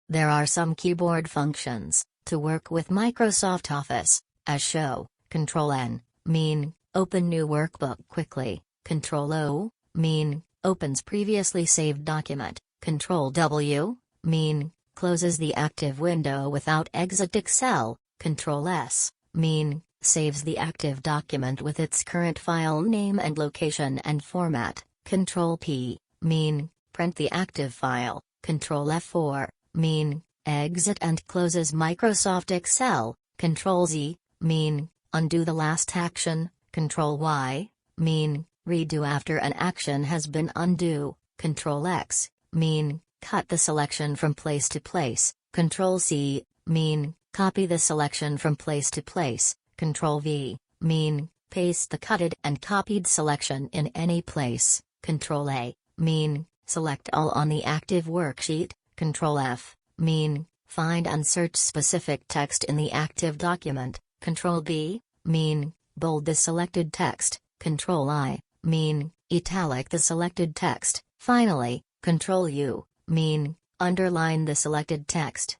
There are some keyboard functions to work with Microsoft Office, as show. Control-N, mean, open new workbook quickly. Control-O, mean, opens previously saved document. Control-W, mean, closes the active window without exit Excel. Control-S, mean, saves the active document with its current file name and location and format. Control-P, mean, print the active file. Control-F4, mean, exit and closes Microsoft Excel. Control-Z, mean, undo the last action. Control-Y, mean, redo after an action has been undo. Control-X, mean, cut the selection from place to place. Control-C, mean, copy the selection from place to place. Control-V, mean, paste the cutted and copied selection in any place. Control-A, mean, select all on the active worksheet. Control-F, mean, find and search specific text in the active document. Control-B, mean, bold the selected text. Control-I, mean, italic the selected text. Finally, Control-U, mean, underline the selected text.